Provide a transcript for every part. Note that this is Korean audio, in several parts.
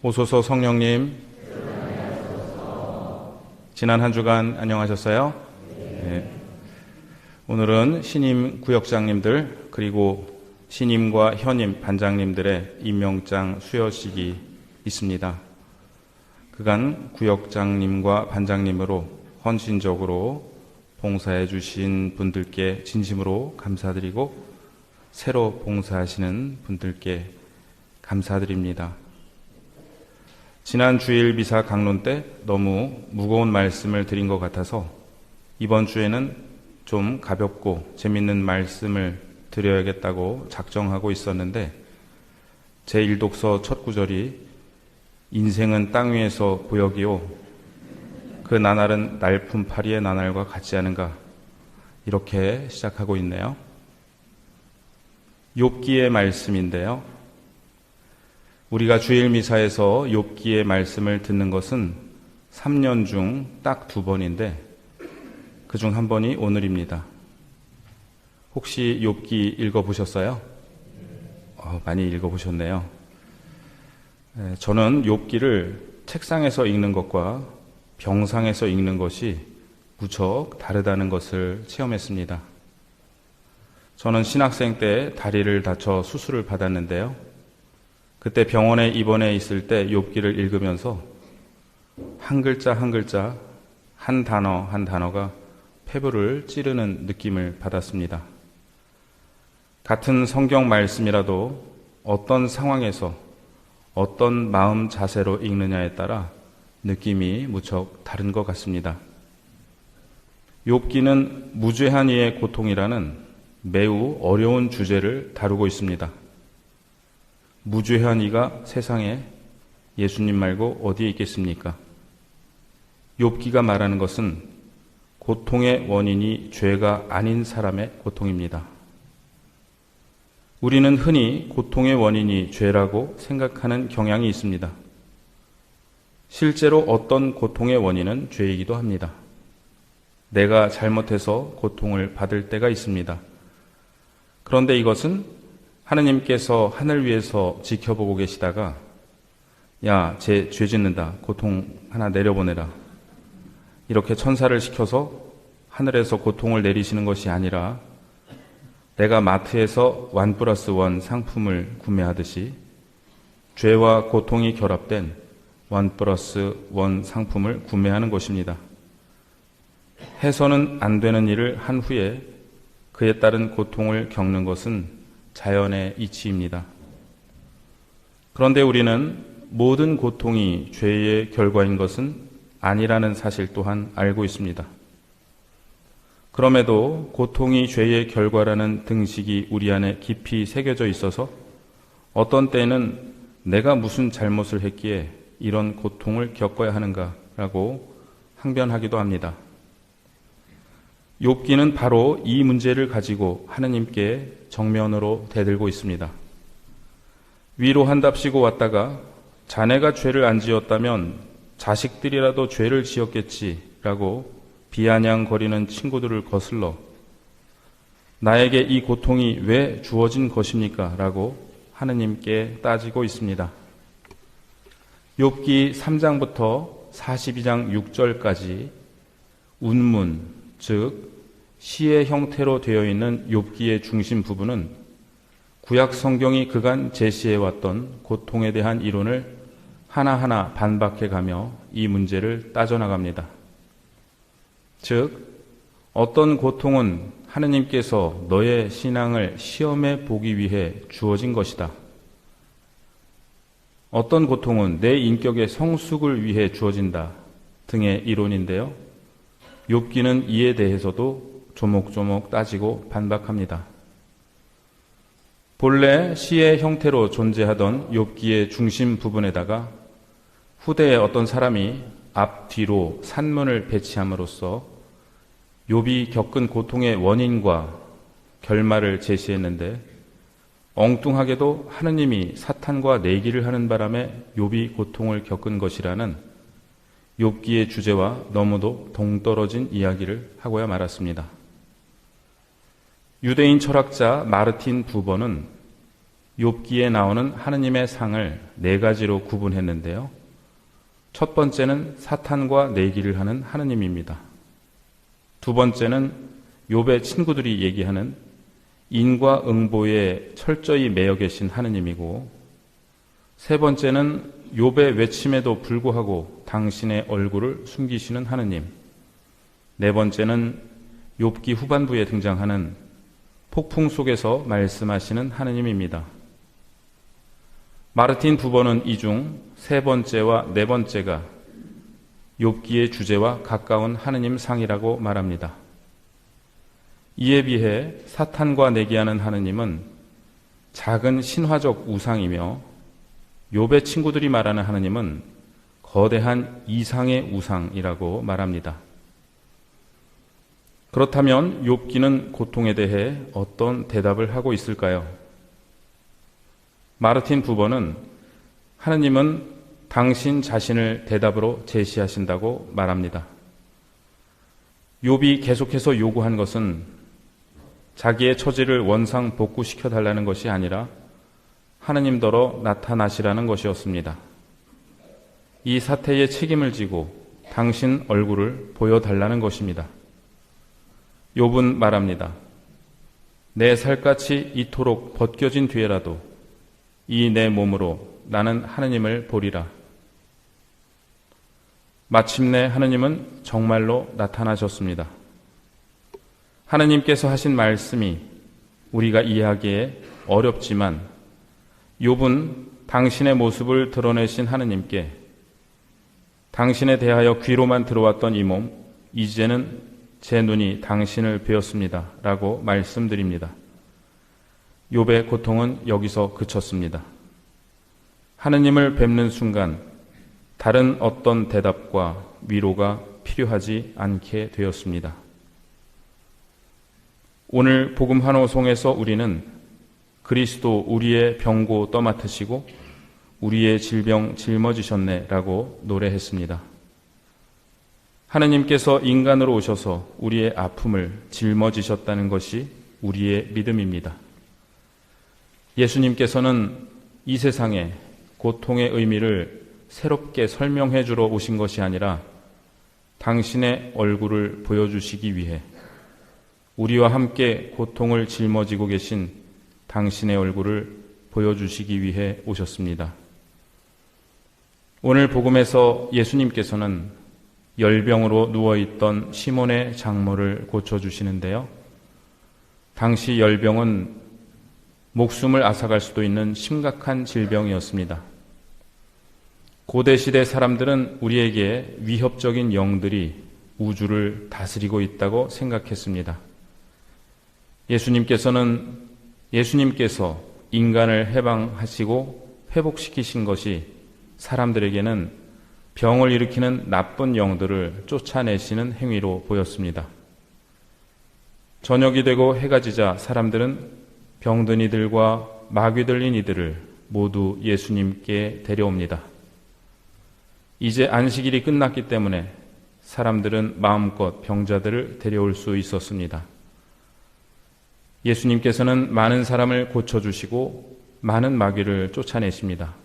오소서 성령님, 지난 한 주간 안녕하셨어요? 네. 오늘은 신임 구역장님들 그리고 신임과 현임 반장님들의 임명장 수여식이 있습니다. 그간 구역장님과 반장님으로 헌신적으로 봉사해 주신 분들께 진심으로 감사드리고 새로 봉사하시는 분들께 감사드립니다. 지난 주일 미사 강론 때 너무 무거운 말씀을 드린 것 같아서 이번 주에는 좀 가볍고 재밌는 말씀을 드려야겠다고 작정하고 있었는데 제1독서 첫 구절이 인생은 땅 위에서 보역이요 그 나날은 날품파리의 나날과 같지 않은가 이렇게 시작하고 있네요. 욥기의 말씀인데요. 우리가 주일 미사에서 욥기의 말씀을 듣는 것은 3년 중 딱 2번인데 그중 한 번이 오늘입니다. 혹시 욥기 읽어보셨어요? 많이 읽어보셨네요. 저는 욥기를 책상에서 읽는 것과 병상에서 읽는 것이 무척 다르다는 것을 체험했습니다. 저는 신학생 때 다리를 다쳐 수술을 받았는데요. 그때 병원에 입원해 있을 때 욥기를 읽으면서 한 글자 한 글자, 한 단어 한 단어가 폐부를 찌르는 느낌을 받았습니다. 같은 성경 말씀이라도 어떤 상황에서 어떤 마음 자세로 읽느냐에 따라 느낌이 무척 다른 것 같습니다. 욥기는 무죄한 이의 고통이라는 매우 어려운 주제를 다루고 있습니다. 무죄한 이가 세상에 예수님 말고 어디에 있겠습니까? 욥기가 말하는 것은 고통의 원인이 죄가 아닌 사람의 고통입니다. 우리는 흔히 고통의 원인이 죄라고 생각하는 경향이 있습니다. 실제로 어떤 고통의 원인은 죄이기도 합니다. 내가 잘못해서 고통을 받을 때가 있습니다. 그런데 이것은 하느님께서 하늘 위에서 지켜보고 계시다가 야, 쟤 죄 짓는다. 고통 하나 내려보내라. 이렇게 천사를 시켜서 하늘에서 고통을 내리시는 것이 아니라 내가 마트에서 1+1 상품을 구매하듯이 죄와 고통이 결합된 1+1 상품을 구매하는 것입니다. 해서는 안 되는 일을 한 후에 그에 따른 고통을 겪는 것은 자연의 이치입니다. 그런데 우리는 모든 고통이 죄의 결과인 것은 아니라는 사실 또한 알고 있습니다. 그럼에도 고통이 죄의 결과라는 등식이 우리 안에 깊이 새겨져 있어서 어떤 때는 내가 무슨 잘못을 했기에 이런 고통을 겪어야 하는가라고 항변하기도 합니다. 욥기는 바로 이 문제를 가지고 하느님께 정면으로 대들고 있습니다. 위로한답시고 왔다가 자네가 죄를 안 지었다면 자식들이라도 죄를 지었겠지라고 비아냥거리는 친구들을 거슬러 나에게 이 고통이 왜 주어진 것입니까? 라고 하느님께 따지고 있습니다. 욥기 3장부터 42장 6절까지 운문, 즉 시의 형태로 되어 있는 욥기의 중심 부분은 구약 성경이 그간 제시해왔던 고통에 대한 이론을 하나하나 반박해가며 이 문제를 따져나갑니다. 즉 어떤 고통은 하느님께서 너의 신앙을 시험해 보기 위해 주어진 것이다. 어떤 고통은 내 인격의 성숙을 위해 주어진다 등의 이론인데요. 욥기는 이에 대해서도 조목조목 따지고 반박합니다. 본래 시의 형태로 존재하던 욥기의 중심 부분에다가 후대에 어떤 사람이 앞뒤로 산문을 배치함으로써 욥이 겪은 고통의 원인과 결말을 제시했는데 엉뚱하게도 하느님이 사탄과 내기를 하는 바람에 욥이 고통을 겪은 것이라는 욥기의 주제와 너무도 동떨어진 이야기를 하고야 말았습니다. 유대인 철학자 마르틴 부버는 욥기에 나오는 하느님의 상을 네 가지로 구분했는데요. 첫 번째는 사탄과 내기를 하는 하느님입니다. 두 번째는 욥의 친구들이 얘기하는 인과 응보에 철저히 매여 계신 하느님이고, 세 번째는 욥의 외침에도 불구하고 당신의 얼굴을 숨기시는 하느님, 네 번째는 욥기 후반부에 등장하는 폭풍 속에서 말씀하시는 하느님입니다. 마르틴 부버는 이 중 세 번째와 네 번째가 욥기의 주제와 가까운 하느님 상이라고 말합니다. 이에 비해 사탄과 내기하는 하느님은 작은 신화적 우상이며, 욥의 친구들이 말하는 하느님은 거대한 이상의 우상이라고 말합니다. 그렇다면 욥기는 고통에 대해 어떤 대답을 하고 있을까요? 마르틴 부버는 하느님은 당신 자신을 대답으로 제시하신다고 말합니다. 욥이 계속해서 요구한 것은 자기의 처지를 원상복구시켜 달라는 것이 아니라 하느님더러 나타나시라는 것이었습니다. 이 사태에 책임을 지고 당신 얼굴을 보여달라는 것입니다. 욥은 말합니다. 내 살갗이 이토록 벗겨진 뒤에라도 이 내 몸으로 나는 하느님을 보리라. 마침내 하느님은 정말로 나타나셨습니다. 하느님께서 하신 말씀이 우리가 이해하기에 어렵지만, 욥은 당신의 모습을 드러내신 하느님께 당신에 대하여 귀로만 들어왔던 이 몸, 이제는 제 눈이 당신을 베었습니다 라고 말씀드립니다. 욥의 고통은 여기서 그쳤습니다. 하느님을 뵙는 순간 다른 어떤 대답과 위로가 필요하지 않게 되었습니다. 오늘 복음 환호송에서 우리는 그리스도 우리의 병고 떠맡으시고 우리의 질병 짊어지셨네 라고 노래했습니다. 하느님께서 인간으로 오셔서 우리의 아픔을 짊어지셨다는 것이 우리의 믿음입니다. 예수님께서는 이 세상에 고통의 의미를 새롭게 설명해 주러 오신 것이 아니라 당신의 얼굴을 보여주시기 위해 우리와 함께 고통을 짊어지고 계신 당신의 얼굴을 보여주시기 위해 오셨습니다. 오늘 복음에서 예수님께서는 열병으로 누워있던 시몬의 장모를 고쳐주시는데요. 당시 열병은 목숨을 앗아갈 수도 있는 심각한 질병이었습니다. 고대시대 사람들은 우리에게 위협적인 영들이 우주를 다스리고 있다고 생각했습니다. 예수님께서 인간을 해방하시고 회복시키신 것이 사람들에게는 병을 일으키는 나쁜 영들을 쫓아내시는 행위로 보였습니다. 저녁이 되고 해가 지자 사람들은 병든 이들과 마귀 들린 이들을 모두 예수님께 데려옵니다. 이제 안식일이 끝났기 때문에 사람들은 마음껏 병자들을 데려올 수 있었습니다. 예수님께서는 많은 사람을 고쳐주시고 많은 마귀를 쫓아내십니다.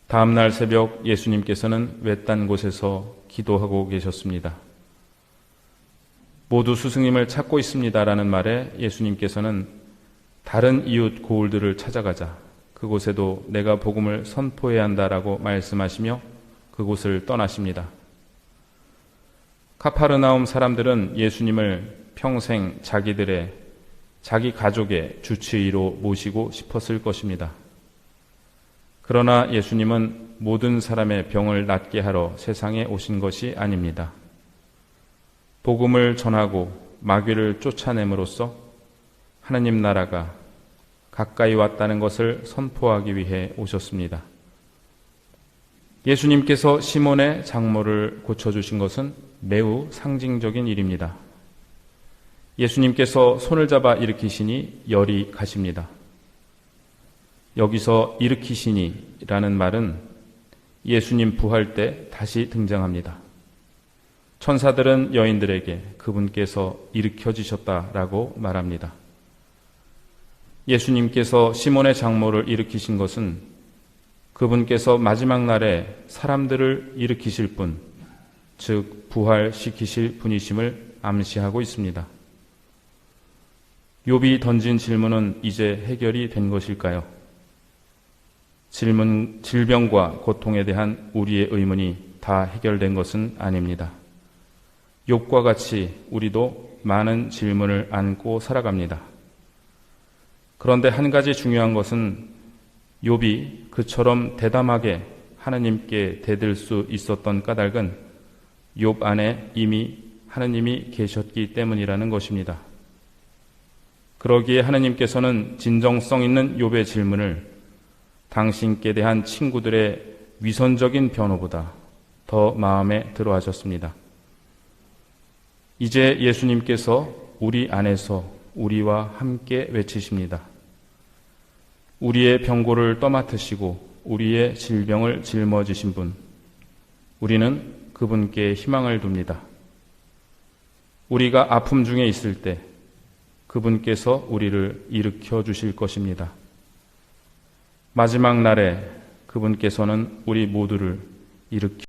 다음 날 새벽 예수님께서는 외딴 곳에서 기도하고 계셨습니다. 모두 스승님을 찾고 있습니다라는 말에 예수님께서는 다른 이웃 고을들을 찾아가자 그곳에도 내가 복음을 선포해야 한다라고 말씀하시며 그곳을 떠나십니다. 카파르나움 사람들은 예수님을 평생 자기 가족의 주치의로 모시고 싶었을 것입니다. 그러나 예수님은 모든 사람의 병을 낫게 하러 세상에 오신 것이 아닙니다. 복음을 전하고 마귀를 쫓아냄으로써 하나님 나라가 가까이 왔다는 것을 선포하기 위해 오셨습니다. 예수님께서 시몬의 장모를 고쳐주신 것은 매우 상징적인 일입니다. 예수님께서 손을 잡아 일으키시니 열이 가십니다. 여기서 일으키시니라는 말은 예수님 부활 때 다시 등장합니다. 천사들은 여인들에게 그분께서 일으켜지셨다라고 말합니다. 예수님께서 시몬의 장모를 일으키신 것은 그분께서 마지막 날에 사람들을 일으키실 분, 즉 부활시키실 분이심을 암시하고 있습니다. 욥이 던진 질문은 이제 해결이 된 것일까요? 질병과 고통에 대한 우리의 의문이 다 해결된 것은 아닙니다. 욥과 같이 우리도 많은 질문을 안고 살아갑니다. 그런데 한 가지 중요한 것은 욥이 그처럼 대담하게 하나님께 대들 수 있었던 까닭은 욥 안에 이미 하나님이 계셨기 때문이라는 것입니다. 그러기에 하나님께서는 진정성 있는 욥의 질문을 당신께 대한 친구들의 위선적인 변호보다 더 마음에 들어 하셨습니다. 이제 예수님께서 우리 안에서 우리와 함께 외치십니다. 우리의 병고를 떠맡으시고 우리의 질병을 짊어지신 분, 우리는 그분께 희망을 둡니다. 우리가 아픔 중에 있을 때 그분께서 우리를 일으켜 주실 것입니다. 마지막 날에 그분께서는 우리 모두를 일으켜